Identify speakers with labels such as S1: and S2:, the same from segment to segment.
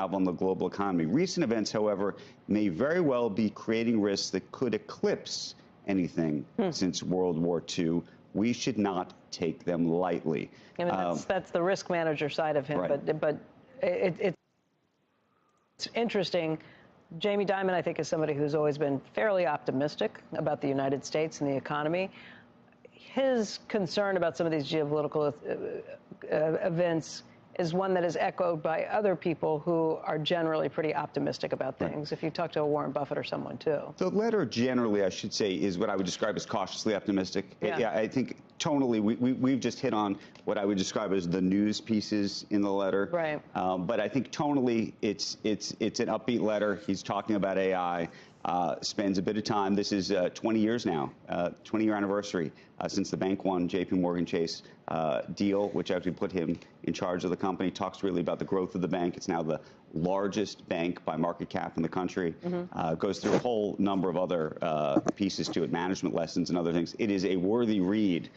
S1: have on the global economy. Recent events, however, may very well be creating risks that could eclipse anything since World War II. We should not take them lightly.
S2: I mean, that's the risk manager side of him,
S1: right.
S2: but it's interesting. Jamie Dimon, I think, is somebody who's always been fairly optimistic about the United States and the economy. His concern about some of these geopolitical events is one that is echoed by other people who are generally pretty optimistic about things. If you talk to a Warren Buffett or someone, too.
S1: The letter generally, I should say, is what I would describe as cautiously optimistic. Yeah, I think tonally, we've just hit on what I would describe as the news pieces in the letter.
S2: Right.
S1: But I think tonally, it's an upbeat letter. He's talking about AI. Spends a bit of time. This is 20 years now, 20-year anniversary since the bank won JP Morgan Chase deal, which actually put him in charge of the company. Talks really about the growth of the bank. It's now the largest bank by market cap in the country. Goes through a whole number of other pieces to it, management lessons and other things. It is a worthy read,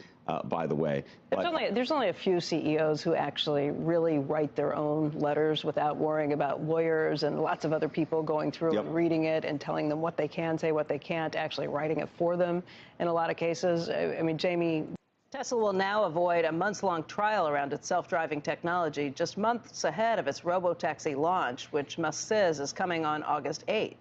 S1: by the way.
S2: There's only a few CEOs who actually really write their own letters without worrying about lawyers and lots of other people going through and reading it and telling them what they can say, what they can't, actually writing it for them in a lot of cases. I mean, Jamie, Tesla will now avoid a months-long trial around its self-driving technology just months ahead of its robotaxi launch, which Musk says is coming on August 8th.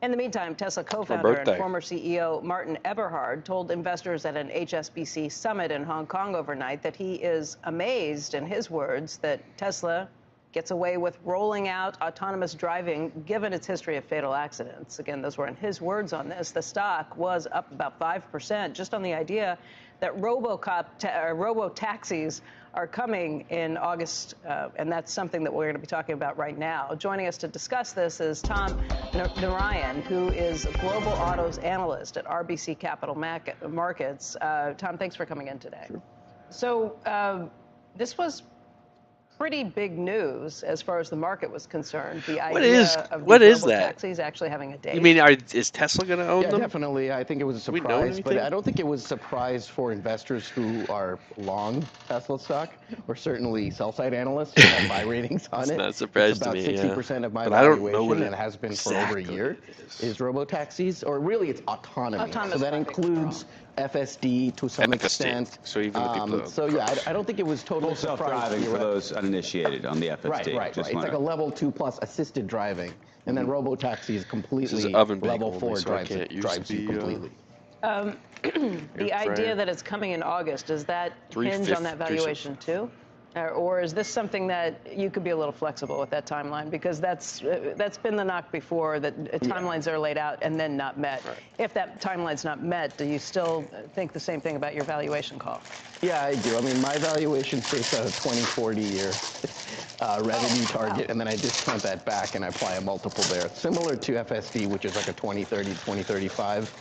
S2: In the meantime, Tesla co-founder and former CEO Martin Eberhard told investors at an HSBC summit in Hong Kong overnight that he is amazed, in his words, that Tesla gets away with rolling out autonomous driving given its history of fatal accidents. Again, those were in his words on this. The stock was up about 5% just on the idea that robo-taxis are coming in August, and that's something that we're going to be talking about right now. Joining us to discuss this is Tom Narayan, who is a global autos analyst at RBC Capital Markets. Tom, thanks for coming in today. Sure. So this was pretty big news as far as the market was concerned. The idea of taxis actually having a date.
S3: You mean, is Tesla going to own them?
S4: Yeah, definitely. I think it was a surprise, but I don't think it was a surprise for investors who are long Tesla stock, or certainly sell-side analysts who have buy ratings on it.
S3: It's not a surprise to me.
S4: About 60% of my valuation, and has been for over a year, is robotaxis, or really it's autonomy. So that includes FSD to some extent.
S3: So even the people
S4: so yeah, I don't think it was total
S1: self-driving for those uninitiated on the FSD.
S4: Right. It's like a level 2 plus assisted driving, and then robotaxi is completely level 4 drives you completely.
S2: The idea that it's coming in August, does that hinge on that valuation too? Or is this something that you could be a little flexible with that timeline? Because that's been the knock before, that timelines are laid out and then not met. Right. If that timeline's not met, do you still think the same thing about your valuation call?
S4: Yeah, I do. I mean, my valuation's based on a 2040 year revenue target, and then I discount that back and I apply a multiple there. Similar to FSD, which is like a 2030, 2035.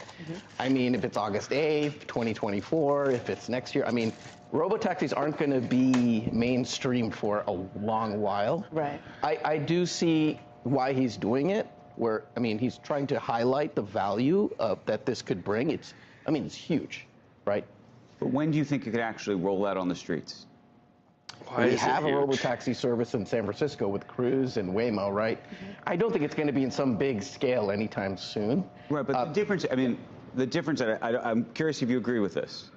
S4: I mean, if it's August 8th, 2024, if it's next year, I mean, robotaxis aren't going to be mainstream for a long while.
S2: Right.
S4: I do see why he's doing it. I mean, he's trying to highlight the value that this could bring. It's huge, right?
S1: But when do you think it could actually roll out on the streets?
S4: We have a robotaxi service in San Francisco with Cruise and Waymo, right? I don't think it's going to be in some big scale anytime soon.
S1: Right, but the difference, I'm curious if you agree with this.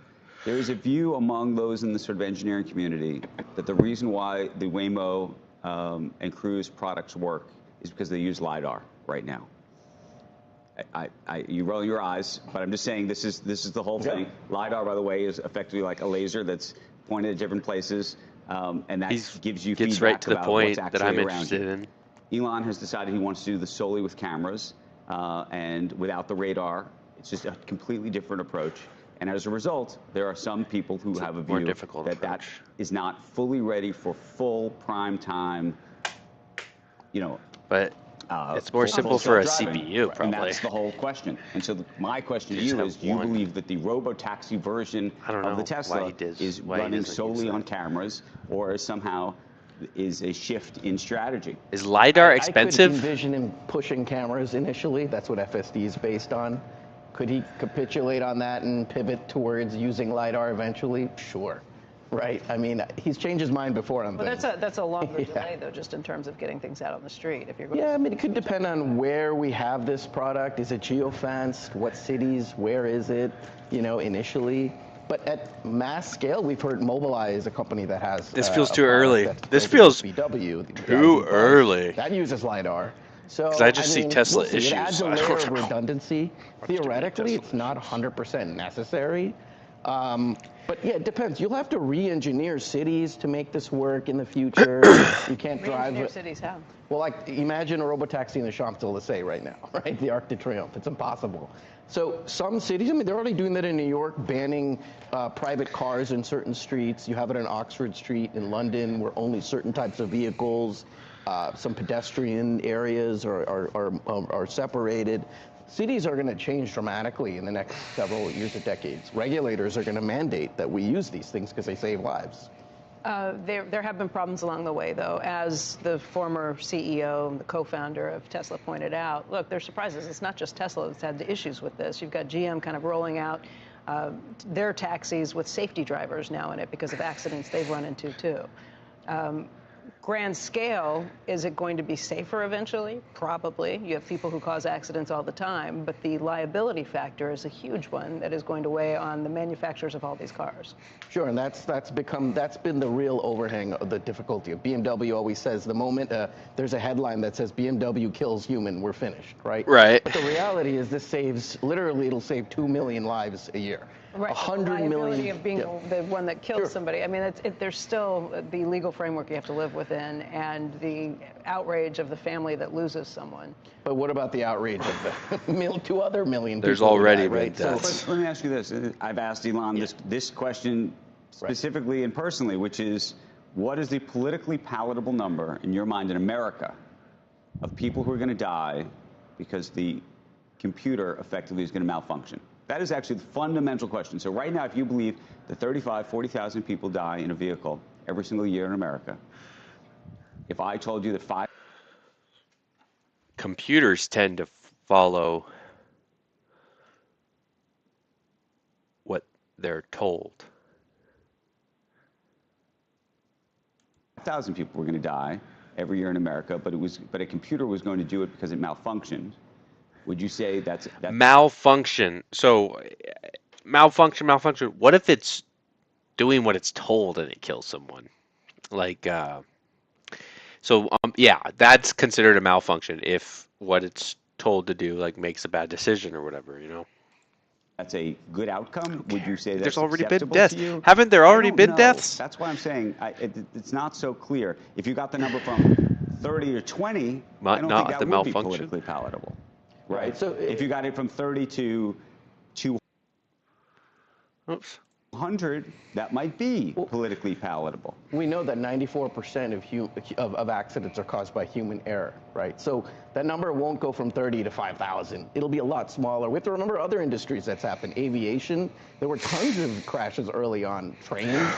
S1: There is a view among those in the sort of engineering community that the reason why the Waymo and Cruise products work is because they use LiDAR right now. You roll your eyes, but I'm just saying this is the whole thing. LiDAR, by the way, is effectively like a laser that's pointed at different places, and that gives you feedback
S3: right to the
S1: about
S3: point
S1: what's actually
S3: that I'm
S1: around
S3: interested
S1: you. Elon has decided he wants to do this solely with cameras and without the radar. It's just a completely different approach. And as a result, there are some people who have a view that is not fully ready for full prime time,
S3: But it's more simple for a CPU, probably.
S1: And that's the whole question. And so my question to you is, do you believe that the robotaxi version of the Tesla is running solely on cameras, or somehow is a shift in strategy?
S3: Is LiDAR expensive?
S4: I could envision him pushing cameras initially. That's what FSD is based on. Could he capitulate on that and pivot towards using LiDAR eventually? Sure. right? I mean, he's changed his mind before on things.
S2: That's a longer delay, though, just in terms of getting things out on the street. If you're going
S4: I mean, it could depend on where we have this product. Is it geofenced? What cities? Where is it? Initially. But at mass scale, we've heard Mobileye is a company that has.
S3: This feels
S4: a
S3: too
S4: product
S3: early.
S4: that's
S3: This
S4: built
S3: feels
S4: against VW, the
S3: too
S4: ID Buzz.
S3: early.
S4: That uses LiDAR. So,
S3: Because I just see Tesla
S4: we'll see.
S3: issues.
S4: It adds a
S3: I don't
S4: layer of
S3: know.
S4: redundancy. Theoretically, it's not 100% necessary. But yeah, it depends. You'll have to re-engineer cities to make this work in the future. You can't drive.
S2: Re-engineer cities, how?
S4: Well, like imagine a robotaxi in the Champs-Élysées right now, right? The Arc de Triomphe. It's impossible. So some cities, I mean, they're already doing that in New York, banning private cars in certain streets. You have it on Oxford Street in London, where only certain types of vehicles, some pedestrian areas are separated. Cities are going to change dramatically in the next several years or decades. Regulators are going to mandate that we use these things because they save lives.
S2: There have been problems along the way, though. As the former CEO, the co-founder of Tesla pointed out, look, there's surprises. It's not just Tesla that's had the issues with this. You've got GM kind of rolling out their taxis with safety drivers now in it because of accidents they've run into, too. Grand scale, is it going to be safer eventually? Probably. You have people who cause accidents all the time, but the liability factor is a huge one that is going to weigh on the manufacturers of all these cars.
S4: Sure, and that's been the real overhang of the difficulty. BMW always says the moment there's a headline that says BMW kills human, we're finished, right?
S3: Right.
S4: But the reality is this saves, literally it'll save 2 million lives a year.
S2: Right,
S4: 100
S2: the liability
S4: million
S2: of being the one that kills somebody. I mean, there's still the legal framework you have to live within, and the outrage of the family that loses someone.
S4: But what about the outrage of the 2 other million people?
S3: There's already
S4: who died,
S3: been
S4: right?
S3: deaths.
S1: Let me ask you this. I've asked Elon this question specifically and personally, which is, what is the politically palatable number in your mind in America of people who are going to die because the computer effectively is going to malfunction? That is actually the fundamental question. So right now, if you believe that 35, 40,000 people die in a vehicle every single year in America, if I told you that 5...
S3: Computers tend to follow what they're told.
S1: 5,000 people were going to die every year in America, but a computer was going to do it because it malfunctioned. Would you say that's
S3: malfunction? So malfunction. What if it's doing what it's told and it kills someone? Like, yeah, that's considered a malfunction if what it's told to do like makes a bad decision or whatever,
S1: that's a good outcome? Would you say that's
S3: there's already been
S1: acceptable
S3: deaths?
S1: to you?
S3: Haven't there already been
S1: know.
S3: deaths?
S1: That's why I'm saying it's not so clear. If you got the number from 30 to 20, I don't think that would be politically palatable. Right? So if you got it from 30 to 200, that might be politically palatable.
S4: We know that 94% of accidents are caused by human error, right? So that number won't go from 30 to 5,000. It'll be a lot smaller. We have to remember other industries that's happened. Aviation, there were tons of crashes early on. Trains.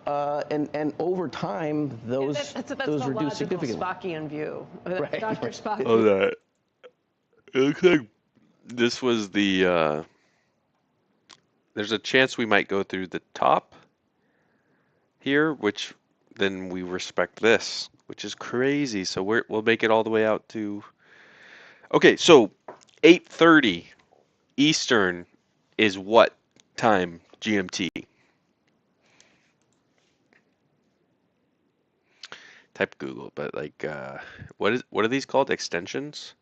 S4: And over time, those reduce significantly.
S2: Spockian view.
S4: Right,
S2: Dr.
S4: right.
S2: Spock.
S3: Oh, that. It looks like this was the, there's a chance we might go through the top here, which then we respect this, which is crazy. So we'll make it all the way out to, okay, so 8:30 Eastern is what time GMT? Type Google, but like, what are these called? Extensions?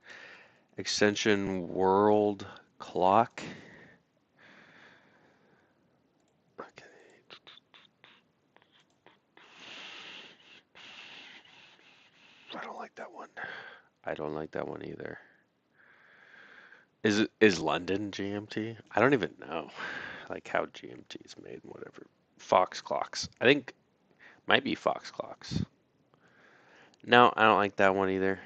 S3: Extension world clock. Okay. I don't like that one. I don't like that one either. Is London GMT? I don't even know like how GMT is made and whatever. Fox clocks. I think might be Fox clocks. No, I don't like that one either.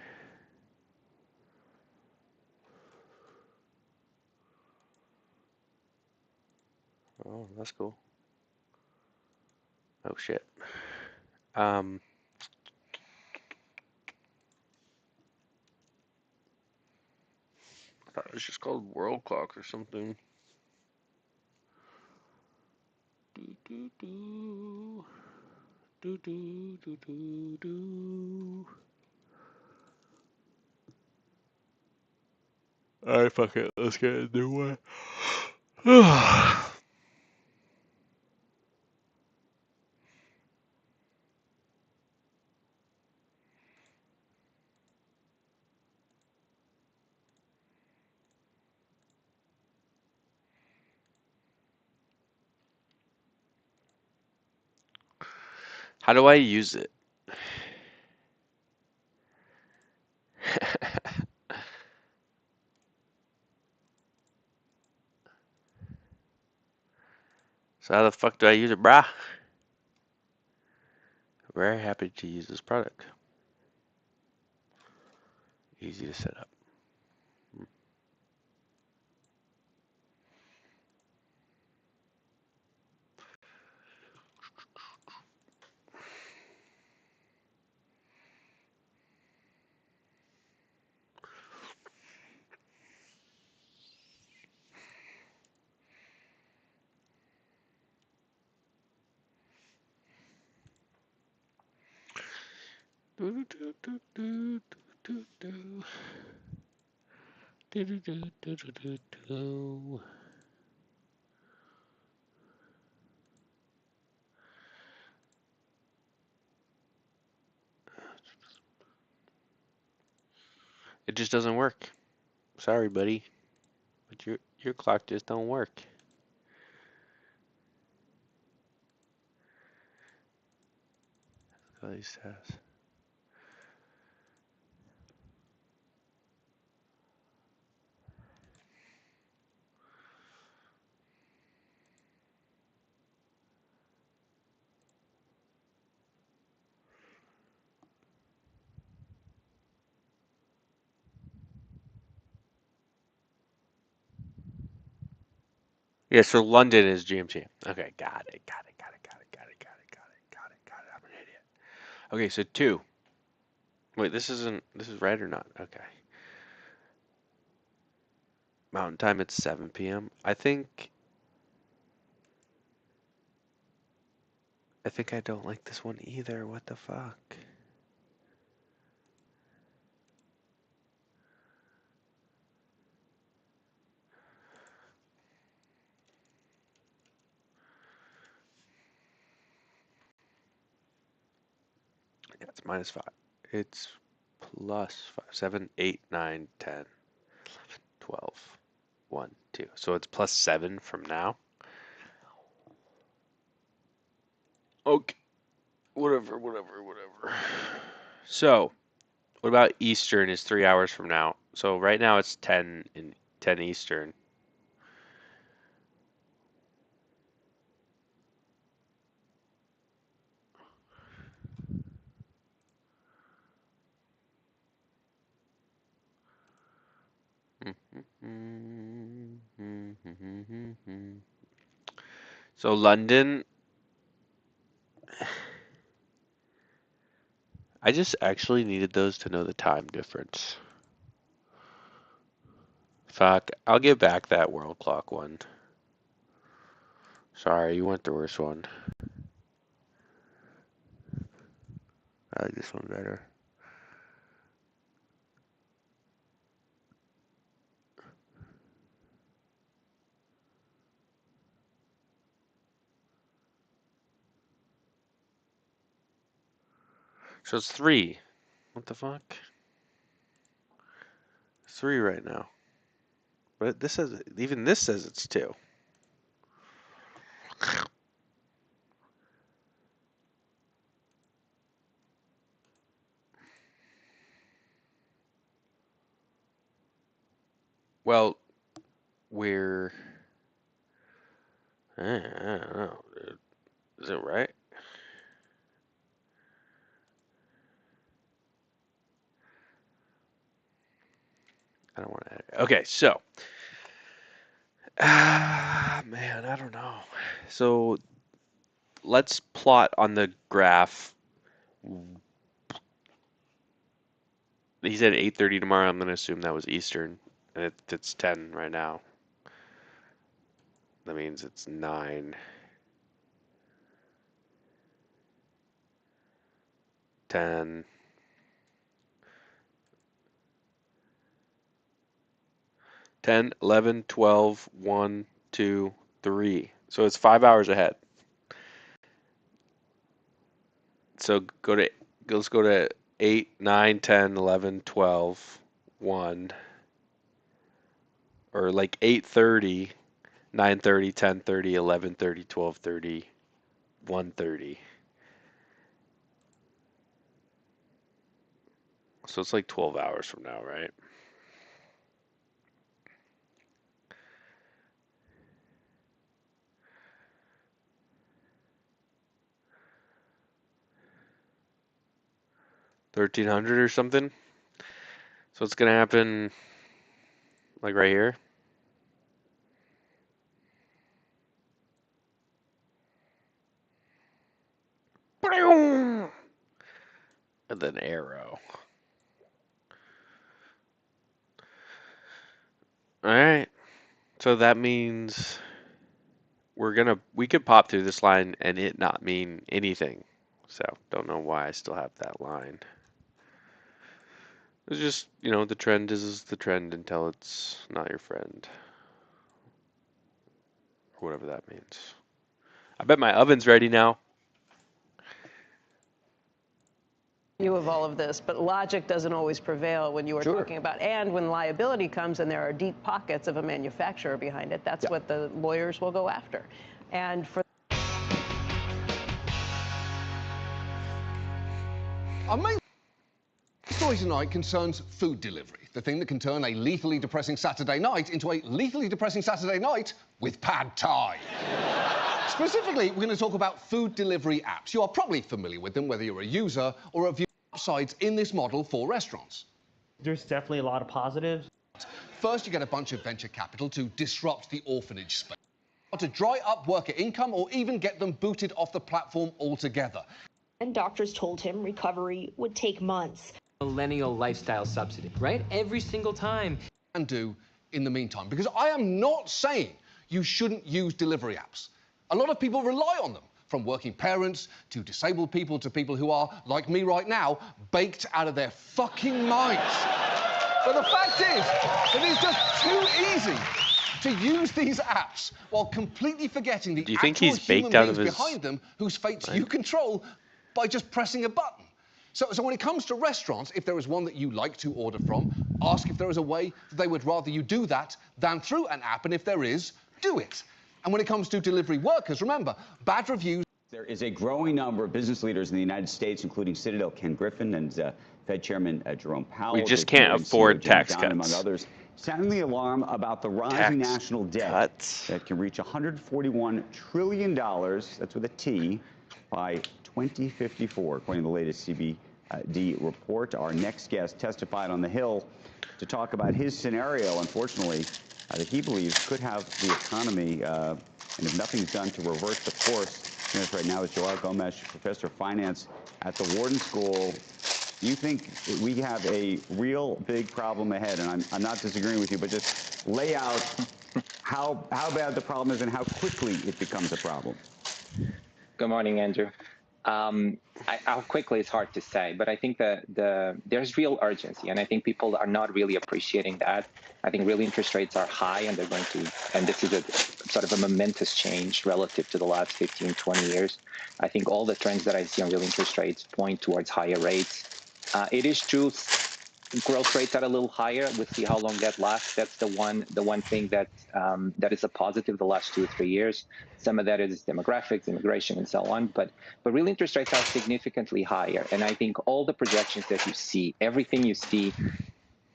S3: Oh, that's cool. Oh shit. I thought it was just called World Clock or something. Alright, fuck it. Let's get a new one. How do I use it? So how the fuck do I use it, brah? Very happy to use this product. Easy to set up. It just doesn't work. Sorry, buddy, but your clock just don't work. All these tabs. Yeah, so London is GMT. Okay, got it. I'm an idiot. Okay, so 2. Wait, this is right or not? Okay. Mountain time, it's 7 p.m. I think I don't like this one either. What the fuck? Yeah, it's -5. It's +5, 7, 8, 9, 10, 12, 1, 2. So it's +7 from now. Okay. Whatever. So, what about Eastern is 3 hours from now? So right now it's 10 Eastern. So London, I just actually needed those to know the time difference. Fuck, I'll give back that world clock one. Sorry, you went the worst one. I like this one better. So it's 3. What the fuck? 3 right now. But this says, even this says it's 2. Well, we're, I don't know. Is it right? I don't want to edit. Okay, so, man, I don't know. So let's plot on the graph. He said 8:30 tomorrow. I'm going to assume that was Eastern, and it's 10 right now. That means it's 9. 10, 10, 11, 12, 1, 2, 3. So it's 5 hours ahead. So let's go to 8, 9, 10, 11, 12, 1, or like 8:30, 9:30, 10:30, 11:30, 12:30, 1:30. So it's like 12 hours from now, right? $1,300 or something. So it's gonna happen like right here. And then arrow. All right. So that means we could pop through this line and it not mean anything. So don't know why I still have that line. It's just, the trend is the trend until it's not your friend. Or whatever that means. I bet my oven's ready now.
S2: View of all of this, but logic doesn't always prevail when you are talking about, and when liability comes and there are deep pockets of a manufacturer behind it, that's what the lawyers will go after. And for
S5: our main story tonight concerns food delivery, the thing that can turn a lethally depressing Saturday night into a lethally depressing Saturday night with pad thai. Specifically, we're going to talk about food delivery apps. You are probably familiar with them, whether you're a user or a viewer of sites in this model for restaurants.
S6: There's definitely a lot of positives.
S5: First, you get a bunch of venture capital to disrupt the orphanage space, to dry up worker income, or even get them booted off the platform altogether.
S7: And doctors told him recovery would take months.
S8: Millennial lifestyle subsidy, right? Every single time.
S5: And do in the meantime, because I am not saying you shouldn't use delivery apps. A lot of people rely on them, from working parents to disabled people to people who are, like me right now, baked out of their fucking minds. But the fact is that it's just too easy to use these apps while completely forgetting the actual human beings behind them whose fates you control by just pressing a button. So when it comes to restaurants, if there is one that you like to order from, ask if there is a way that they would rather you do that than through an app, and if there is, do it. And when it comes to delivery workers, remember, bad reviews.
S1: There is a growing number of business leaders in the United States, including Citadel Ken Griffin and Fed Chairman Jerome Powell.
S3: We just can't afford tax cuts.
S1: Among others, sounding the alarm about the rising national debt that can reach $141 trillion, that's with a T, by 2054, according to the latest CBD report. Our next guest testified on the Hill to talk about his scenario, unfortunately, that he believes could have the economy, and if nothing's done to reverse the course. Joining us right now is Joel Gomes, professor of finance at the Wharton School. You think we have a real big problem ahead? And I'm not disagreeing with you, but just lay out how bad the problem is and how quickly it becomes a problem.
S9: Good morning, Andrew. How quickly is hard to say, but I think there's real urgency, and I think people are not really appreciating that. I think real interest rates are high, and they're going to, and this is a sort of a momentous change relative to the last 15, 20 years. I think all the trends that I see on real interest rates point towards higher rates. It is true, growth rates are a little higher. We'll see how long that lasts. That's the one thing that that is a positive the last 2 or 3 years. Some of that is demographics, immigration, and so on. But real interest rates are significantly higher. And I think all the projections that you see, everything you see,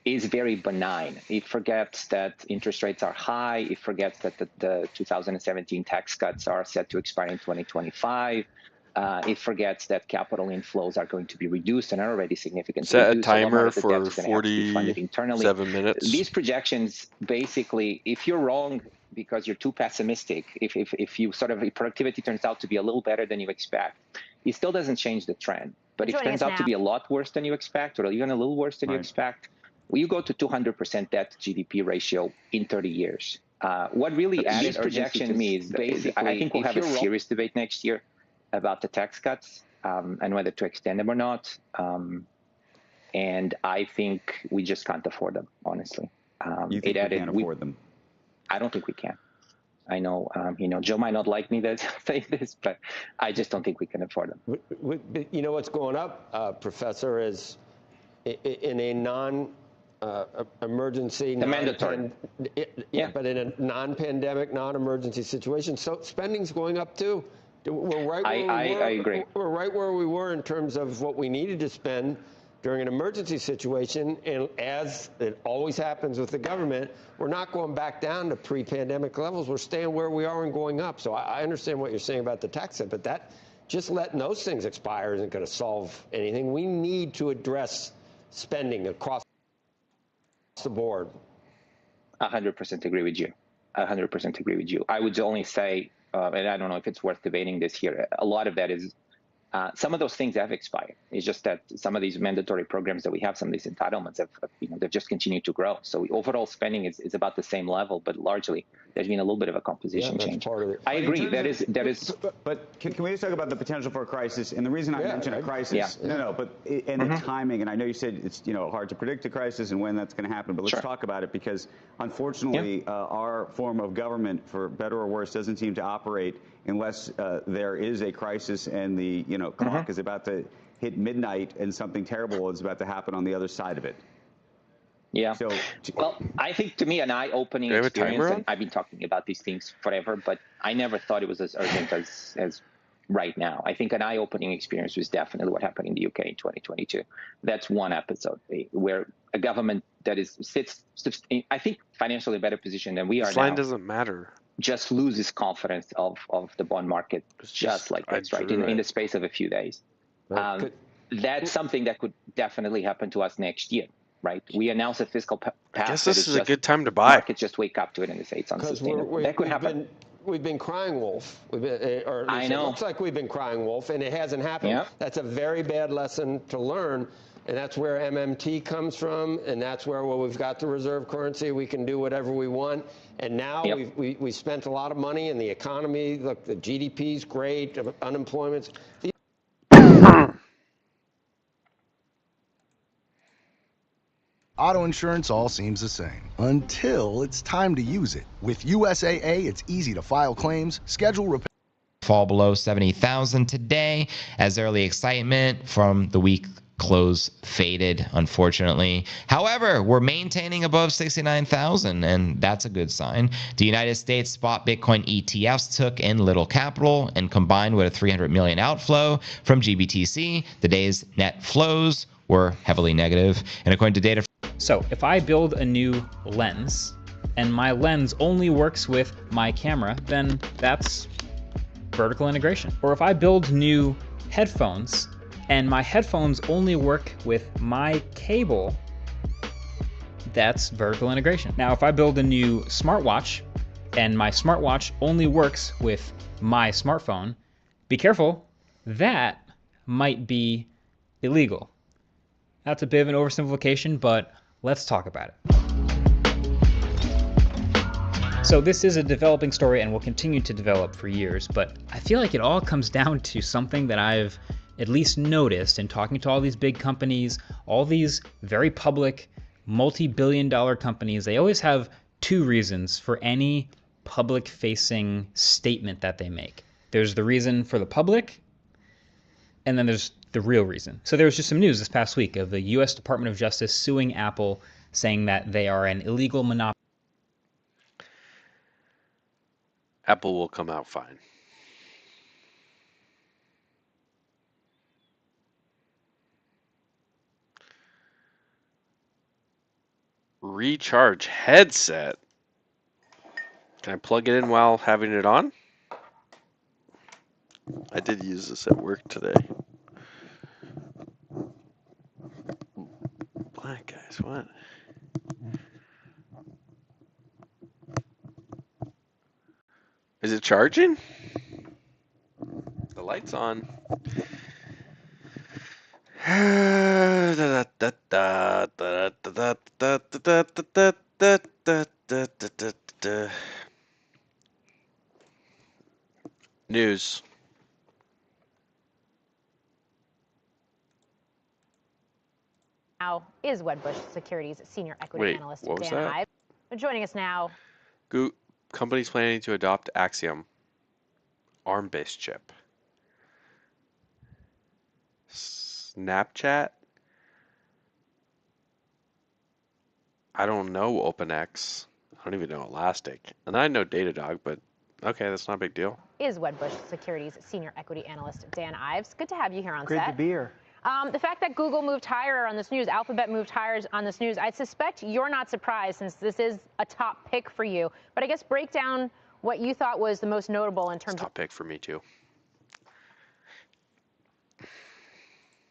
S9: is very benign. It forgets that interest rates are high. It forgets that the 2017 tax cuts are set to expire in 2025. It forgets that capital inflows are going to be reduced and are already significantly
S3: Set
S9: reduced.
S3: a timer for 47 minutes.
S9: These projections, basically, if you're wrong because you're too pessimistic, if you sort of, if productivity turns out to be a little better than you expect, it still doesn't change the trend. But if it turns out to be a lot worse than you expect, or even a little worse than you expect, well, you go to 200% debt to GDP ratio in 30 years. What really added urgency to me is basically, I think we'll have a serious debate next year about the tax cuts. and whether to extend them or not. And I think we just can't afford them, honestly.
S1: You think we can't afford them?
S9: I don't think we can. I know, Joe might not like me that say this, but I just don't think we can afford them.
S10: You know what's going up, Professor, is in a non-emergency,
S9: mandatory.
S10: But in a non-pandemic, non-emergency situation, so spending's going up too. We're right where
S9: I agree.
S10: We're right where we were in terms of what we needed to spend during an emergency situation, and as it always happens with the government, we're not going back down to pre-pandemic levels. We're staying where we are and going up. So I understand what you're saying about the tax set, but that just letting those things expire isn't going to solve anything. We need to address spending across the board.
S9: 100% agree with you. 100% agree with you. I would only say, and I don't know if it's worth debating this here, a lot of that is some of those things have expired. It's just that some of these mandatory programs that we have, some of these entitlements have, they've just continued to grow. So overall spending is about the same level, but largely there's been a little bit of a composition change.
S10: Part of it.
S9: I agree. That is.
S1: But can we just talk about the potential for a crisis? And the reason I mentioned a crisis, the timing. And I know you said it's hard to predict a crisis and when that's going to happen. But let's talk about it, because unfortunately, our form of government, for better or worse, doesn't seem to operate unless there is a crisis and the clock is about to hit midnight and something terrible is about to happen on the other side of it.
S9: Yeah.
S1: So,
S9: well, I think to me an eye-opening experience, and I've been talking about these things forever, but I never thought it was as urgent as right now. I think an eye-opening experience was definitely what happened in the UK in 2022. That's one episode where a government that sits, I think, financially better positioned than we are now.
S3: Line doesn't matter.
S9: Just loses confidence of the bond market, just like this, right? In the space of a few days. That's something that could definitely happen to us next year, right? We announce a fiscal path.
S3: I guess this is a good time to buy.
S9: Markets just wake up to it and they say it's unsustainable. That could happen.
S10: We've been crying wolf, or at least it looks like we've been crying wolf, and it hasn't happened.
S9: Yeah.
S10: That's a very bad lesson to learn, and that's where MMT comes from, and that's where we've got the reserve currency. We can do whatever we want, and now we spent a lot of money in the economy. Look, the GDP's great, unemployment's.
S11: Auto insurance all seems the same until it's time to use it. With USAA, it's easy to file claims, schedule repairs.
S12: Fall below 70,000 today as early excitement from the week close faded, unfortunately. However, we're maintaining above 69,000, and that's a good sign. The United States spot Bitcoin ETFs took in little capital, and combined with a 300 million outflow from GBTC, the day's net flows were heavily negative. And according to data.
S13: So if I build a new lens and my lens only works with my camera, then that's vertical integration. Or if I build new headphones and my headphones only work with my cable, that's vertical integration. Now, if I build a new smartwatch and my smartwatch only works with my smartphone, be careful, that might be illegal. That's a bit of an oversimplification, but let's talk about it. So this is a developing story and will continue to develop for years, but I feel like it all comes down to something that I've at least noticed in talking to all these big companies, all these very public, multi-billion-dollar companies. They always have two reasons for any public-facing statement that they make. There's the reason for the public, and then there's the real reason. So there was just some news this past week of the U.S. Department of Justice suing Apple, saying that they are an illegal monopoly.
S3: Apple will come out fine. Recharge headset. Can I plug it in while having it on? I did use this at work today. Black guys, what? Is it charging? The light's on. News.
S14: Wedbush Securities senior equity analyst Dan Ives. Joining us now.
S3: Companies planning to adopt Axiom ARM-based chip. Snapchat. I don't know OpenX. I don't even know Elastic. And I know Datadog, but okay, that's not a big deal.
S14: Is Wedbush Securities senior equity analyst Dan Ives. Good to have you here on set.
S15: Great to be here.
S14: The fact that Google moved higher on this news, Alphabet moved higher on this news, I suspect you're not surprised since this is a top pick for you. But I guess break down what you thought was the most notable in terms
S3: of top pick for me too.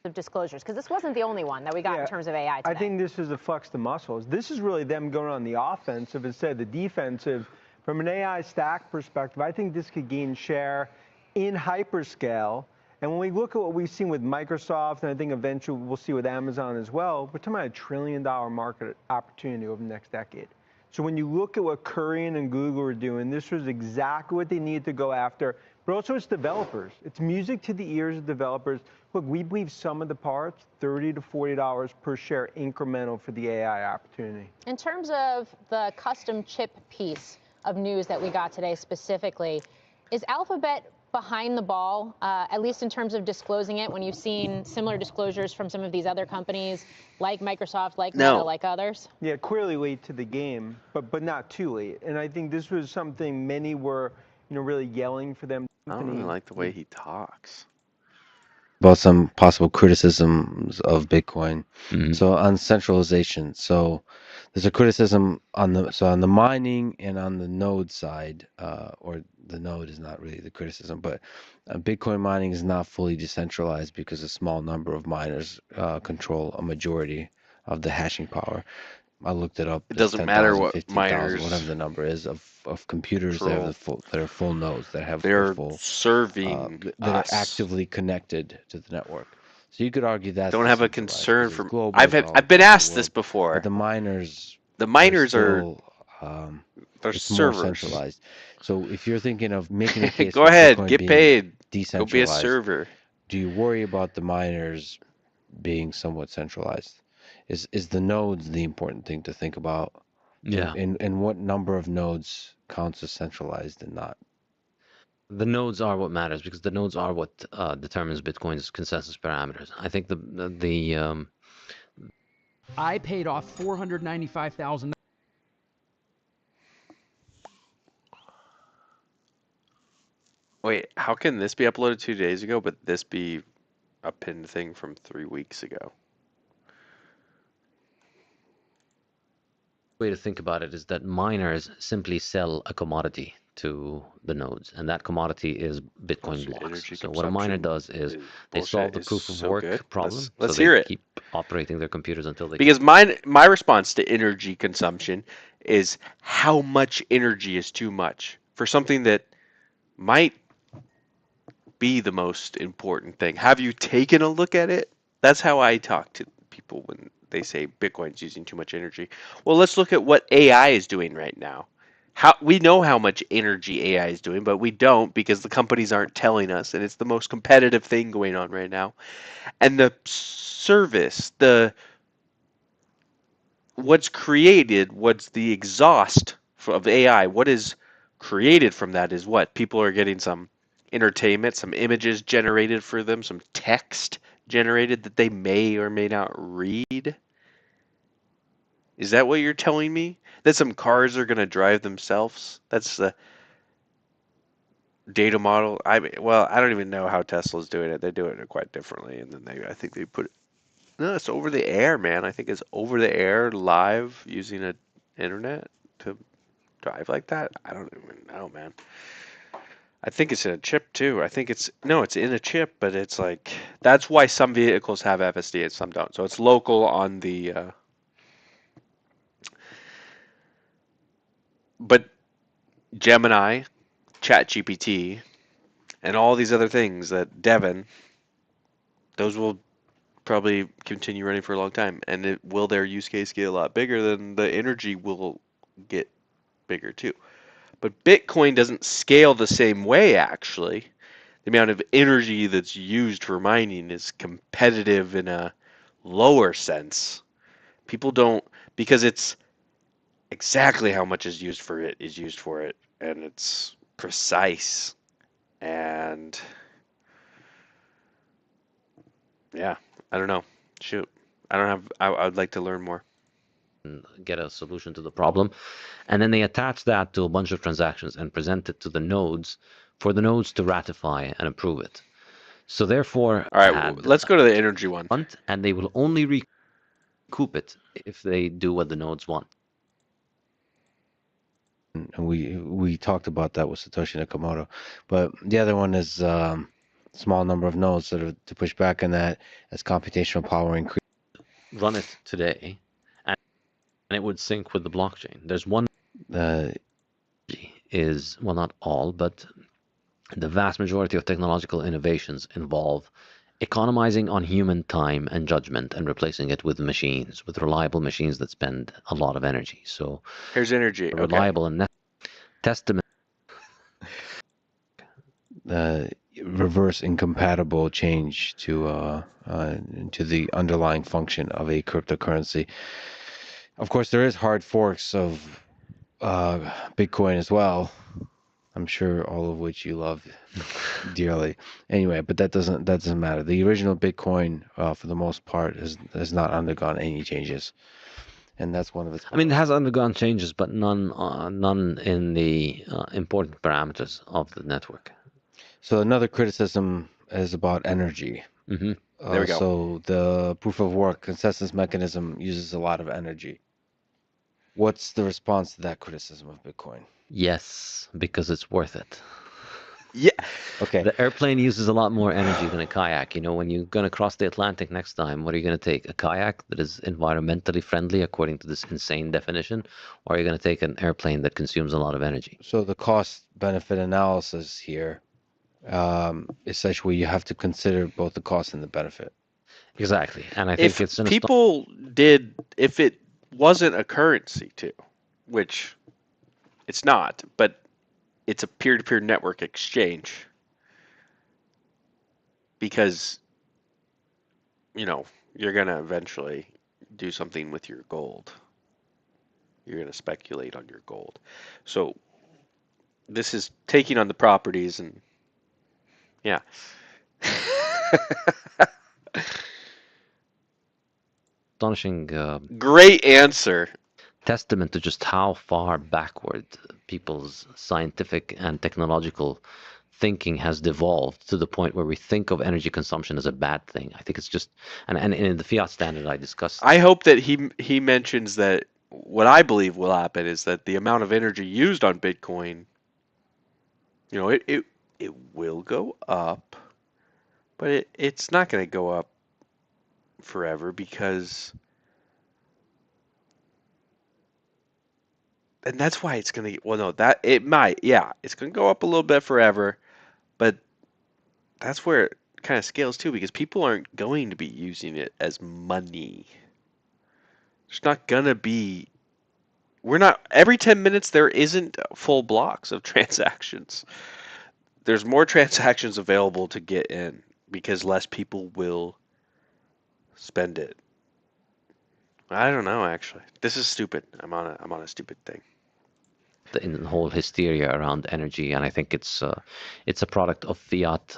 S14: Of disclosures, because this wasn't the only one that we got in terms of AI today.
S15: I think this is a flex the muscles. This is really them going on the offensive instead of the defensive. From an AI stack perspective, I think this could gain share in hyperscale. And when we look at what we've seen with Microsoft, and I think eventually we'll see with Amazon as well, we're talking about $1 trillion market opportunity over the next decade. So when you look at what Kurian and Google are doing, this was exactly what they needed to go after. But also it's developers. It's music to the ears of developers. Look, we believe some of the parts, $30 to $40 per share incremental for the AI opportunity.
S14: In terms of the custom chip piece of news that we got today specifically, is Alphabet behind the ball, at least in terms of disclosing it, when you've seen similar disclosures from some of these other companies like Microsoft, like Meta, like others?
S15: Yeah, clearly late to the game, but not too late. And I think this was something many were, really yelling for them.
S3: I don't really like the way he talks.
S16: About some possible criticisms of Bitcoin. So on centralization, so there's a criticism on the mining and on the node side, or the node is not really the criticism, but Bitcoin mining is not fully decentralized because a small number of miners control a majority of the hashing power. I looked it up.
S3: It doesn't matter what
S16: 50,
S3: miners,
S16: whatever the number is of computers that have that are full nodes that have
S3: they're
S16: full
S3: serving
S16: that are actively connected to the network. So you could argue that
S3: don't have a concern for. I've been asked this before.
S16: But the miners
S3: are they're servers.
S16: More centralized. So if you're thinking of making a case,
S3: go ahead,
S16: Bitcoin
S3: get paid,
S16: go
S3: be a server.
S16: Do you worry about the miners being somewhat centralized? Is the nodes the important thing to think about?
S17: Yeah.
S16: And what number of nodes counts as centralized and not?
S17: The nodes are what matters because the nodes are what determines Bitcoin's consensus parameters. I think
S18: I paid off $495,000.
S3: Wait, how can this be uploaded 2 days ago, but this be a pinned thing from 3 weeks ago?
S17: Way to think about it is that miners simply sell a commodity to the nodes, and that commodity is Bitcoin blocks. So what a miner does is they solve the proof of work problem.
S3: Let's
S17: so
S3: hear
S17: they
S3: it.
S17: Keep operating their computers until they.
S3: Because my response to energy consumption is how much energy is too much for something that might be the most important thing. Have you taken a look at it? That's how I talk to people when they say Bitcoin's using too much energy. Well, let's look at what AI is doing right now. We know how much energy AI is doing, but we don't because the companies aren't telling us, and it's the most competitive thing going on right now. And the service, what's created, what's the exhaust of AI, what is created from that is what? People are getting some entertainment, some images generated for them, some text generated that they may or may not read. Is that what you're telling me? That some cars are going to drive themselves? That's the data model. I don't even know how Tesla's doing it. They do it quite differently, and then I think they put it. No, it's over the air, man. I think it's over the air, live, using an internet to drive like that. I don't even know, man. I think it's in a chip too. I think it's in a chip, but it's like that's why some vehicles have FSD and some don't. So it's local on the. But Gemini, ChatGPT, and all these other things that Devin, those will probably continue running for a long time. And will their use case get a lot bigger? Then the energy will get bigger too. But Bitcoin doesn't scale the same way, actually. The amount of energy that's used for mining is competitive in a lower sense People don't, because it's exactly how much is used for it, and it's precise. And yeah, I don't know. Shoot, I don't have. I'd like to learn more.
S17: Get a solution to the problem, and then they attach that to a bunch of transactions and present it to the nodes for the nodes to ratify and approve it. So therefore,
S3: all right, let's go to the energy one.
S17: And they will only recoup it if they do what the nodes want.
S16: And we talked about that with Satoshi Nakamoto, but the other one is small number of nodes that are to push back on that as computational power increase.
S17: Run it today, and it would sync with the blockchain. There's one is, well, not all, but the vast majority of technological innovations involve economizing on human time and judgment and replacing it with machines, with reliable machines that spend a lot of energy. So
S3: here's energy.
S17: Reliable and testament.
S16: Reverse incompatible change to the underlying function of a cryptocurrency. Of course, there is hard forks of Bitcoin as well. I'm sure all of which you love dearly. Anyway, but that doesn't matter. The original Bitcoin, for the most part, has not undergone any changes, and that's one of its.
S17: I mean, it has undergone changes, but none in the important parameters of the network.
S16: So another criticism is about energy.
S17: Mm-hmm.
S3: There we go.
S16: So the proof of work consensus mechanism uses a lot of energy. What's the response to that criticism of Bitcoin?
S17: Yes, because it's worth it.
S3: Yeah.
S16: Okay.
S17: The airplane uses a lot more energy than a kayak. You know, when you're going to cross the Atlantic next time, what are you going to take? A kayak that is environmentally friendly according to this insane definition? Or are you going to take an airplane that consumes a lot of energy?
S16: So the cost-benefit analysis here is such where you have to consider both the cost and the benefit.
S17: Exactly. And I think
S3: If
S17: it's
S3: people did, if it wasn't a currency too, which it's not, but it's a peer-to-peer network exchange, because you're going to eventually do something with your gold. You're going to speculate on your gold. So this is taking on the properties, and yeah.
S17: astonishing.
S3: Great answer.
S17: Testament to just how far backward people's scientific and technological thinking has devolved to the point where we think of energy consumption as a bad thing. I think it's just, and in the fiat standard I discussed.
S3: I hope that he mentions that what I believe will happen is that the amount of energy used on Bitcoin, it will go up, but it's not going to go up forever, because, and that's why it's going to, well, no, that it might, yeah, it's going to go up a little bit forever, but that's where it kind of scales too, because people aren't going to be using it as money. There's not going to be, every 10 minutes there isn't full blocks of transactions. There's more transactions available to get in because less people will spend it. I don't know, actually. This is stupid. I'm on a stupid thing.
S17: In the whole hysteria around energy, and I think it's a product of fiat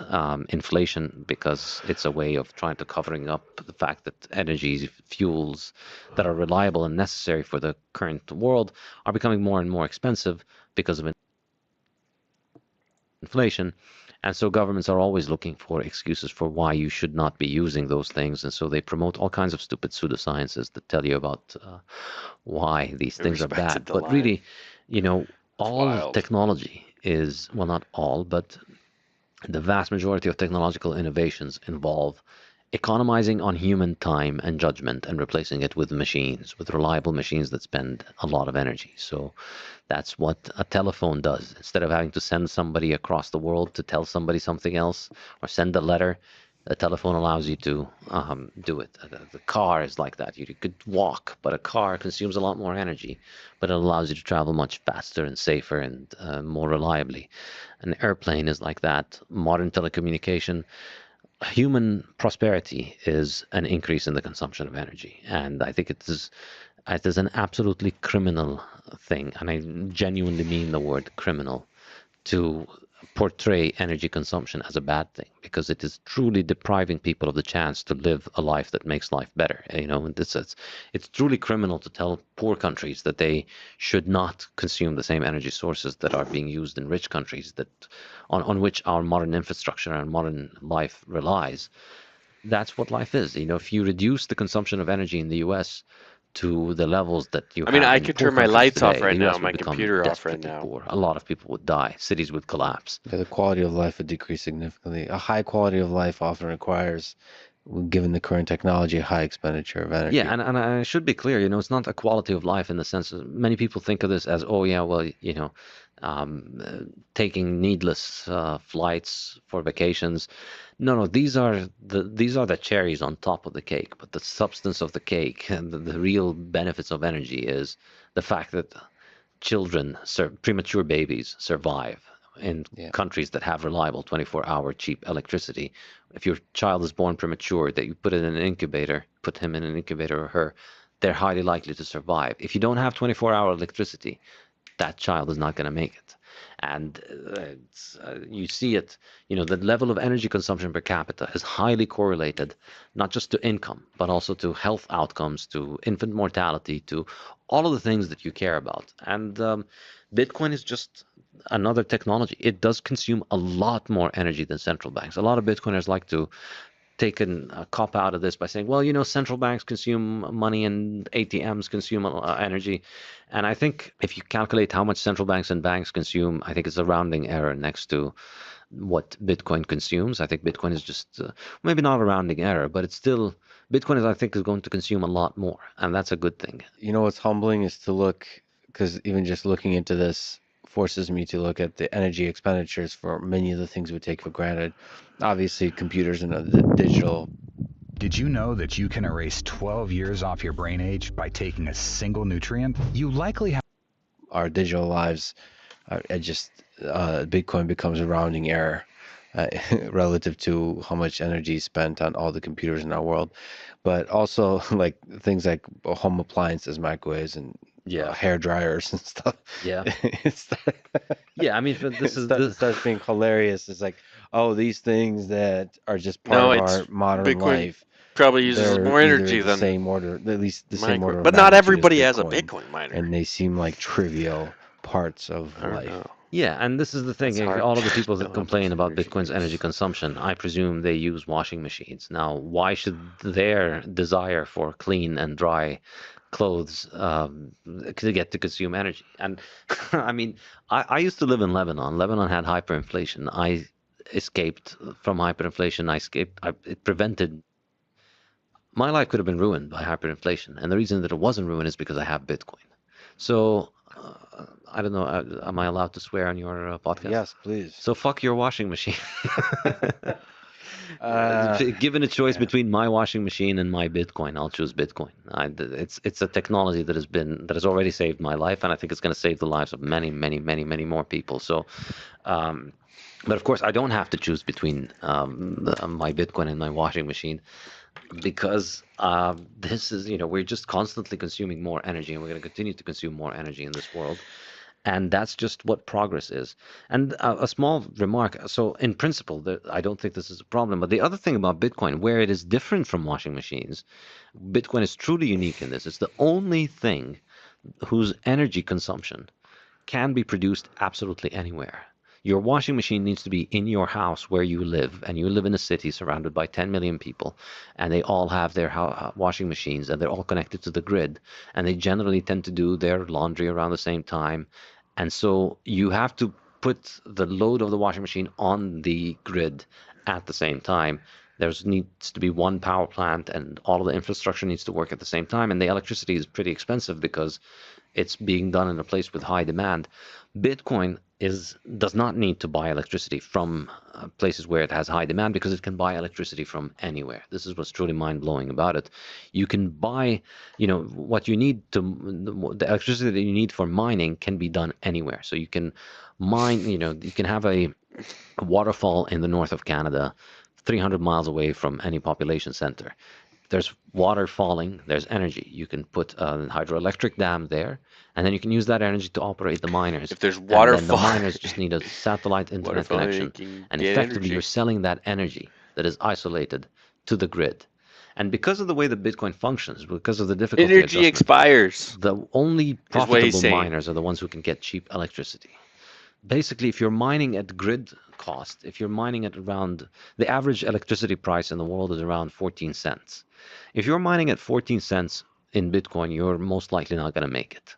S17: inflation, because it's a way of trying to covering up the fact that energy fuels that are reliable and necessary for the current world are becoming more and more expensive because of inflation. And so governments are always looking for excuses for why you should not be using those things, and so they promote all kinds of stupid pseudosciences that tell you about why these things are bad. But really, all technology is, well, not all, but the vast majority of technological innovations involve economizing on human time and judgment and replacing it with machines, with reliable machines that spend a lot of energy. So that's what a telephone does. Instead of having to send somebody across the world to tell somebody something else or send a letter, the telephone allows you to do it. The car is like that. You could walk, but a car consumes a lot more energy, but it allows you to travel much faster and safer and more reliably. An airplane is like that. Modern telecommunication human prosperity is an increase in the consumption of energy, and I think it is an absolutely criminal thing, and I genuinely mean the word criminal, to portray energy consumption as a bad thing, because it is truly depriving people of the chance to live a life that makes life better. It's truly criminal to tell poor countries that they should not consume the same energy sources that are being used in rich countries, that on which our modern infrastructure and modern life relies. That's what life is. If you reduce the consumption of energy in the U.S. to the levels that you
S3: I mean,
S17: have
S3: I
S17: in
S3: could
S17: poor
S3: turn my
S17: countries
S3: lights off
S17: today,
S3: right
S17: the
S3: now,
S17: U.S.
S3: my
S17: would become
S3: computer off right
S17: desperately
S3: now.
S17: poor. A lot of people would die. Cities would collapse.
S16: Yeah, the quality of life would decrease significantly. A high quality of life often requires, given the current technology, a high expenditure of energy.
S17: Yeah, and I should be clear, it's not a quality of life in the sense that many people think of this as, oh yeah, well, taking needless flights for vacations. No, these are the cherries on top of the cake. But the substance of the cake and the real benefits of energy is the fact that premature babies survive in countries that have reliable 24-hour cheap electricity. If your child is born premature, that you put him in an incubator or her, they're highly likely to survive. If you don't have 24-hour electricity, that child is not going to make it. And you see it, the level of energy consumption per capita is highly correlated, not just to income, but also to health outcomes, to infant mortality, to all of the things that you care about. And Bitcoin is just another technology. It does consume a lot more energy than central banks. A lot of Bitcoiners like to take a cop out of this by saying, well, central banks consume money and ATMs consume energy. And I think if you calculate how much central banks and banks consume, I think it's a rounding error next to what Bitcoin consumes. I think Bitcoin is just maybe not a rounding error, but it's still, Bitcoin I think is going to consume a lot more. And that's a good thing.
S16: What's humbling is to look, because even just looking into this forces me to look at the energy expenditures for many of the things we take for granted. Obviously, computers and the digital.
S11: Did you know that you can erase 12 years off your brain age by taking a single nutrient? You likely have
S16: our digital lives. Bitcoin becomes a rounding error relative to how much energy is spent on all the computers in our world, but also like things like home appliances, microwaves, and hair dryers and stuff.
S17: Yeah.
S16: Yeah, I mean, this starts being hilarious. It's like, oh, these things that are just part of our modern
S3: Bitcoin
S16: life
S3: probably uses more energy than
S16: same order, at least the same order.
S3: But not everybody has a Bitcoin miner,
S16: and they seem like trivial parts of life.
S17: Yeah, and this is the thing. All of the people that complain about Bitcoin's energy consumption, I presume they use washing machines. Now, why should their desire for clean and dry clothes to get to consume energy? And I mean, I used to live in Lebanon. Lebanon had hyperinflation. I escaped from hyperinflation. It prevented. My life could have been ruined by hyperinflation. And the reason that it wasn't ruined is because I have Bitcoin. So I don't know. Am I allowed to swear on your podcast?
S16: Yes, please.
S17: So fuck your washing machine. Given a choice between my washing machine and my Bitcoin, I'll choose Bitcoin. It's a technology that has already saved my life, and I think it's going to save the lives of many, many, many, many more people. So, but of course, I don't have to choose between my Bitcoin and my washing machine, because this is, we're just constantly consuming more energy, and we're going to continue to consume more energy in this world. And that's just what progress is. And a small remark. So in principle, I don't think this is a problem. But the other thing about Bitcoin, where it is different from washing machines, Bitcoin is truly unique in this. It's the only thing whose energy consumption can be produced absolutely anywhere. Your washing machine needs to be in your house where you live, and you live in a city surrounded by 10 million people, and they all have their washing machines, and they're all connected to the grid, and they generally tend to do their laundry around the same time. And so you have to put the load of the washing machine on the grid at the same time. There needs to be one power plant, and all of the infrastructure needs to work at the same time, and the electricity is pretty expensive because it's being done in a place with high demand. Bitcoin does not need to buy electricity from places where it has high demand, because it can buy electricity from anywhere. This is what's truly mind-blowing about it. You can buy, what you need the electricity that you need for mining can be done anywhere. So you can mine, you can have a waterfall in the north of Canada 300 miles away from any population center. There's water falling, there's energy. You can put a hydroelectric dam there, and then you can use that energy to operate the miners.
S3: If there's water
S17: and then
S3: falling,
S17: the miners just need a satellite internet connection, and effectively you're selling that energy that is isolated to the grid. And because of the way the Bitcoin functions, because of the difficulty
S3: energy expires.
S17: the only profitable miners are the ones who can get cheap electricity. Basically, if you're mining at grid cost, if you're mining at around the average electricity price in the world is around 14 cents. If you're mining at 14 cents in Bitcoin, you're most likely not going to make it.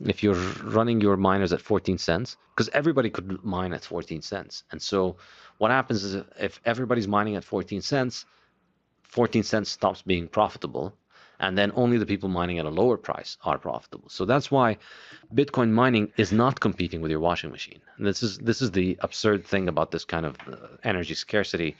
S17: If you're running your miners at 14 cents, because everybody could mine at 14 cents. And so what happens is if everybody's mining at 14 cents, 14 cents stops being profitable, and then only the people mining at a lower price are profitable. So that's why Bitcoin mining is not competing with your washing machine. And this is the absurd thing about this kind of energy scarcity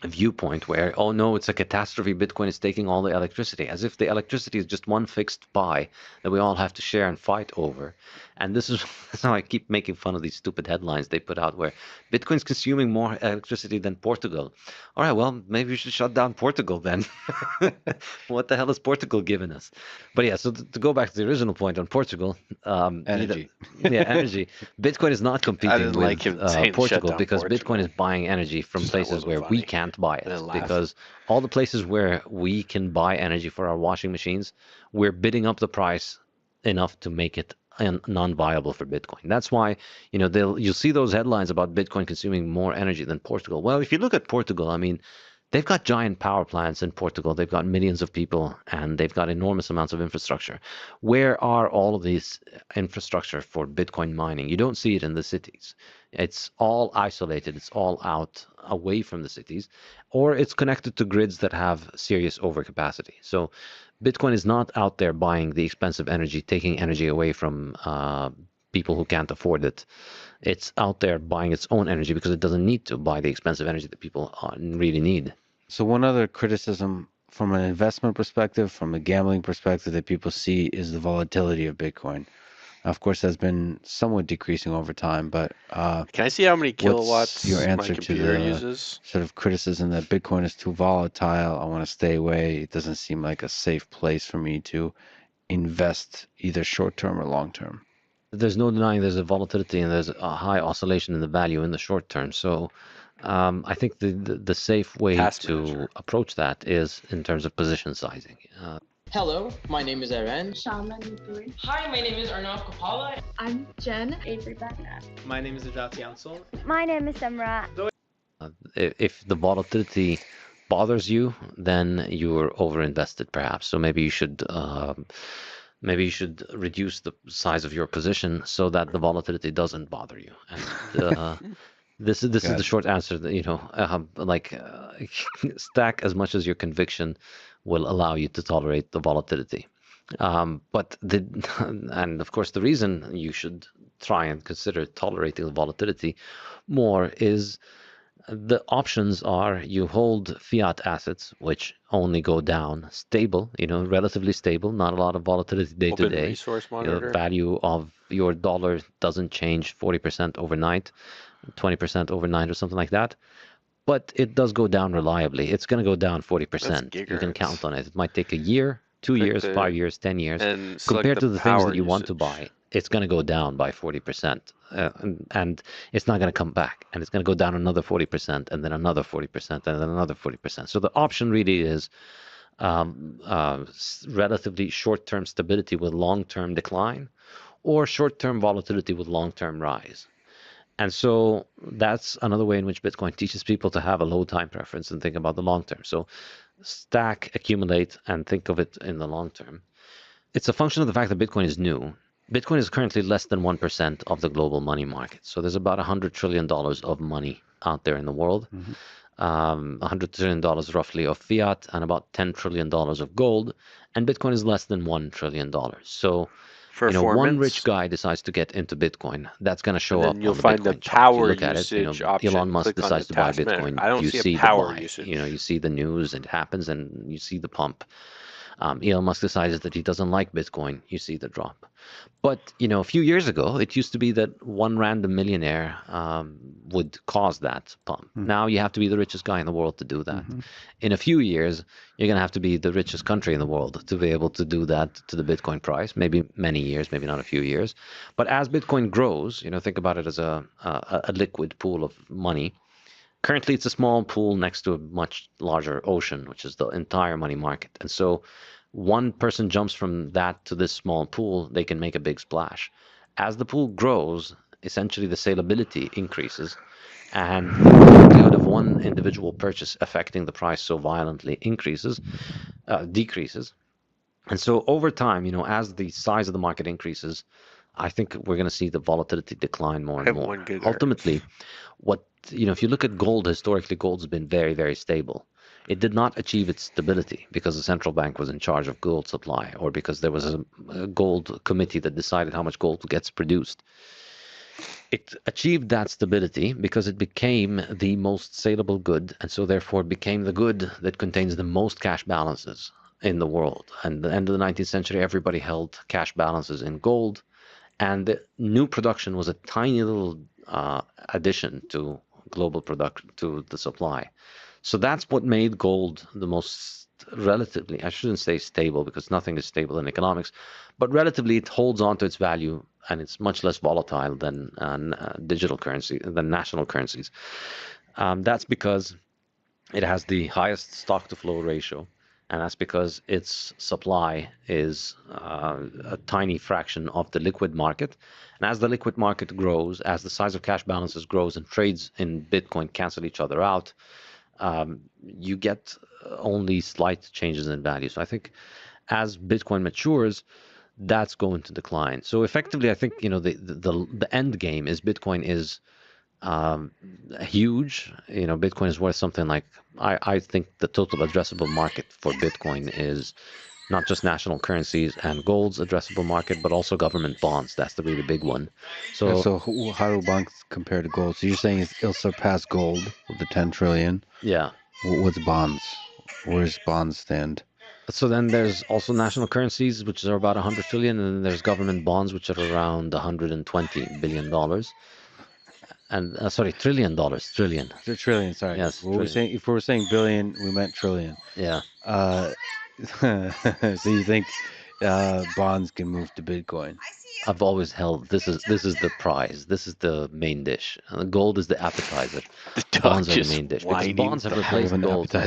S17: viewpoint where, oh no, it's a catastrophe, Bitcoin is taking all the electricity, as if the electricity is just one fixed pie that we all have to share and fight over. And this is how I keep making fun of these stupid headlines they put out where Bitcoin's consuming more electricity than Portugal. All right, well, maybe we should shut down Portugal then. What the hell has Portugal given us? But yeah, so to go back to the original point on Portugal,
S16: energy.
S17: Energy. Bitcoin is not competing with Portugal because Bitcoin is buying energy from places where we can't buy it. Because all the places where we can buy energy for our washing machines, we're bidding up the price enough to make it non-viable for Bitcoin. That's why, you'll see those headlines about Bitcoin consuming more energy than Portugal. Well, if you look at Portugal, I mean, they've got giant power plants in Portugal. They've got millions of people, and they've got enormous amounts of infrastructure. Where are all of these infrastructure for Bitcoin mining? You don't see it in the cities. It's all isolated. It's all out away from the cities, or it's connected to grids that have serious overcapacity. So Bitcoin is not out there buying the expensive energy, taking energy away from people who can't afford it. It's out there buying its own energy because it doesn't need to buy the expensive energy that people really need.
S16: So one other criticism from an investment perspective, from a gambling perspective that people see is the volatility of Bitcoin. Of course, that's been somewhat decreasing over time, but
S3: can I see how many kilowatts
S16: what's your answer
S3: my computer
S16: to the
S3: uses?
S16: Sort of criticism that Bitcoin is too volatile? I want to stay away. It doesn't seem like a safe place for me to invest either short term or long term.
S17: There's no denying there's a volatility and there's a high oscillation in the value in the short term. So I think the safe way to approach that is in terms of position sizing.
S19: Hello, my name is Eren.
S20: Shaman.
S19: Hi, my name is Arnav Kapala.
S20: I'm Jen. Avery Baghdad.
S19: My name is Ajat Yansel.
S20: My name is Samra.
S17: If the volatility bothers you, then you're overinvested perhaps. So maybe you should reduce the size of your position so that the volatility doesn't bother you. And this is the short answer that stack as much as your conviction will allow you to tolerate the volatility. And of course, the reason you should try and consider tolerating the volatility more is the options are you hold fiat assets, which only go down stable, relatively stable, not a lot of volatility day to day. The value of your dollar doesn't change 40% overnight, 20% overnight or something like that. But it does go down reliably. It's going to go down 40%. You can count on it. It might take a year, 2 years, 5 years, 10 years. Compared to the things that you want to buy, it's going to go down by 40%. And it's not going to come back. And it's going to go down another 40%, and then another 40%, and then another 40%. So the option really is relatively short-term stability with long-term decline, or short-term volatility with long-term rise. And so that's another way in which Bitcoin teaches people to have a low time preference and think about the long term. So stack, accumulate, and think of it in the long term. It's a function of the fact that Bitcoin is new. Bitcoin is currently less than 1% of the global money market. So there's about $100 trillion of money out there in the world. $100 trillion roughly of fiat and about $10 trillion of gold. And Bitcoin is less than $1 trillion. So one rich guy decides to get into Bitcoin, that's going to show up.
S3: You'll
S17: on the
S3: find
S17: Bitcoin
S3: the
S17: chart.
S3: power
S17: Look at
S3: usage
S17: it.
S3: option.
S17: Elon Musk
S3: Click on
S17: decides
S3: the
S17: to buy
S3: task manager.
S17: Bitcoin.
S3: I don't
S17: You
S3: see a
S17: see the
S3: power
S17: buy.
S3: usage.
S17: You see the news. It happens, and you see the pump. Elon Musk decides that he doesn't like Bitcoin, you see the drop. But, a few years ago, it used to be that one random millionaire would cause that pump. Now you have to be the richest guy in the world to do that. In a few years, you're going to have to be the richest country in the world to be able to do that to the Bitcoin price. Maybe many years, maybe not a few years. But as Bitcoin grows, think about it as a liquid pool of money. Currently, it's a small pool next to a much larger ocean, which is the entire money market. And so one person jumps from that to this small pool, they can make a big splash. As the pool grows, essentially the salability increases, and the likelihood of one individual purchase affecting the price so violently decreases. And so over time, as the size of the market increases, I think we're going to see the volatility decline more and more. Ultimately, if you look at gold, historically, gold's been very, very stable. It did not achieve its stability because the central bank was in charge of gold supply, or because there was a gold committee that decided how much gold gets produced. It achieved that stability because it became the most saleable good, and so therefore became the good that contains the most cash balances in the world. And at the end of the 19th century, everybody held cash balances in gold, and the new production was a tiny little addition to global production, to the supply. So that's what made gold the most relatively, I shouldn't say stable because nothing is stable in economics, but relatively it holds on to its value, and it's much less volatile than digital currency, than national currencies. That's because it has the highest stock to flow ratio, and that's because its supply is a tiny fraction of the liquid market. And as the liquid market grows, as the size of cash balances grows and trades in Bitcoin cancel each other out, you get only slight changes in value. So I think as Bitcoin matures, that's going to decline. So effectively, I think the end game is Bitcoin is huge. Bitcoin is worth something like, I think the total addressable market for Bitcoin is not just national currencies and gold's addressable market, but also government bonds. That's the really big one.
S16: So how do bonds compare to gold? So you're saying it'll surpass gold with the 10 trillion?
S17: Yeah.
S16: What's bonds? Where's bonds stand?
S17: So then there's also national currencies, which are about 100 trillion, and then there's government bonds, which are around $120 billion. And sorry, $1 trillion. Trillion.
S16: Trillion, sorry.
S17: Yes.
S16: What we're saying, if we were saying billion, we meant trillion.
S17: Yeah.
S16: So you think bonds can move to Bitcoin?
S17: I've always held this is the prize. This is the main dish. Gold is the appetizer. Bonds are the main dish because bonds have replaced gold.
S3: All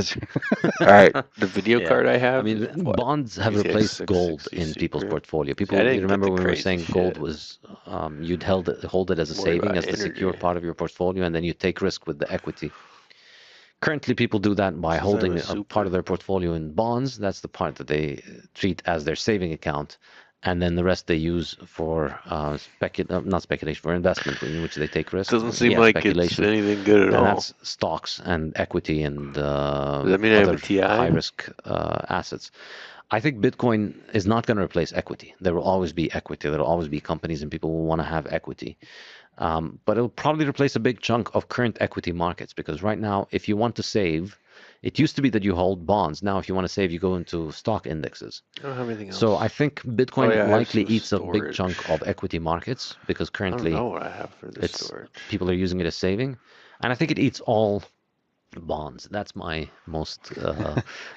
S3: right, the video card I have.
S17: I mean, bonds have replaced gold in people's portfolio. People, you remember when we were saying gold was, you'd hold it as a saving, as the secure part of your portfolio, and then you take risk with the equity. Currently, people do that by holding a part of their portfolio in bonds. That's the part that they treat as their saving account. And then the rest they use for not speculation, for investment, in which they take risks.
S3: Doesn't seem like it's anything good at all.
S17: That's stocks and equity and
S3: Does that mean I have a TI?
S17: high-risk assets. I think Bitcoin is not going to replace equity. There will always be equity. There will always be companies and people will want to have equity. But it'll probably replace a big chunk of current equity markets, because right now, if you want to save, it used to be that you hold bonds. Now, if you want to save, you go into stock indexes.
S3: I don't have anything else.
S17: So I think Bitcoin likely eats a big chunk of equity markets, because currently
S3: I don't know what I have for the storage.
S17: People are using it as saving. And I think it eats all bonds. That's my most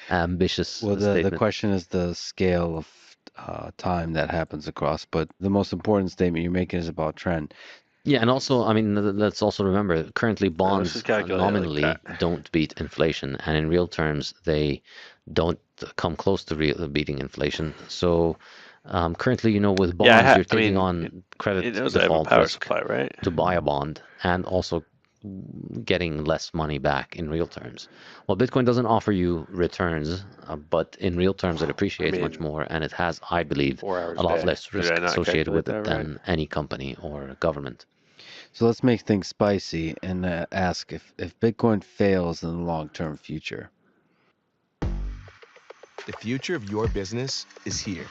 S17: ambitious statement.
S16: The question is the scale of time that happens across, but the most important statement you're making is about trend.
S17: Yeah, and also, I mean, let's also remember, currently bonds nominally don't beat inflation, and in real terms, they don't come close to beating inflation. So currently, with bonds, you're taking on credit default risk to buy a bond, and also getting less money back in real terms. Well, Bitcoin doesn't offer you returns, but in real terms, it appreciates much more, and it has, I believe, a lot less risk associated with it than any company or government.
S16: So let's make things spicy and ask if Bitcoin fails in the long-term future.
S11: The future of your business is here.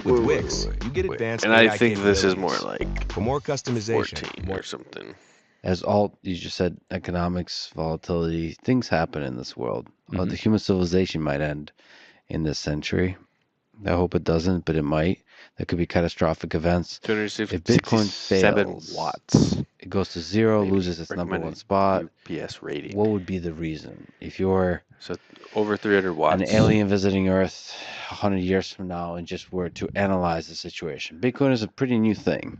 S11: With Wix, you get advanced
S3: and
S11: AI
S3: I think this is more like
S11: for more customization,
S3: 14 or something.
S16: As you just said, economics, volatility, things happen in this world. The human civilization might end in this century. I hope it doesn't, but it might. There could be catastrophic events. If Bitcoin
S3: 267
S16: fails,
S3: watts.
S16: it goes to zero,
S3: Maybe.
S16: loses its number one
S3: Recommended
S16: spot.
S3: UPS rating.
S16: What would be the reason? If you're
S3: So over 300 watts.
S16: an alien visiting Earth 100 years from now and just were to analyze the situation. Bitcoin is a pretty new thing.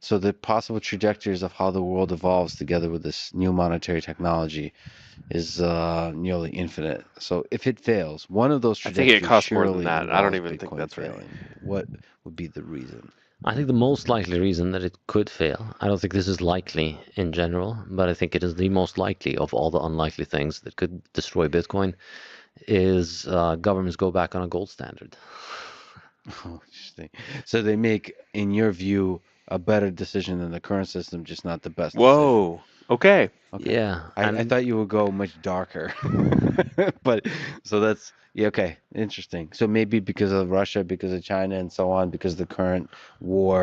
S16: So the possible trajectories of how the world evolves together with this new monetary technology is nearly infinite. So if it fails, one of those
S3: I think
S16: trajectories
S3: it costs more
S16: surely
S3: than that. I don't
S16: involves
S3: even think
S16: Bitcoin
S3: that's right.
S16: failing. What would be the reason?
S17: I think the most likely reason that it could fail, I don't think this is likely in general, but I think it is the most likely of all the unlikely things that could destroy Bitcoin, is governments go back on a gold standard.
S16: Oh, interesting. So they make, in your view, a better decision than the current system, just not the best
S3: Whoa. Okay.
S16: decision.
S17: Yeah.
S16: I thought you would go much darker. But so that's okay. Interesting. So maybe because of Russia, because of China and so on, because of the current war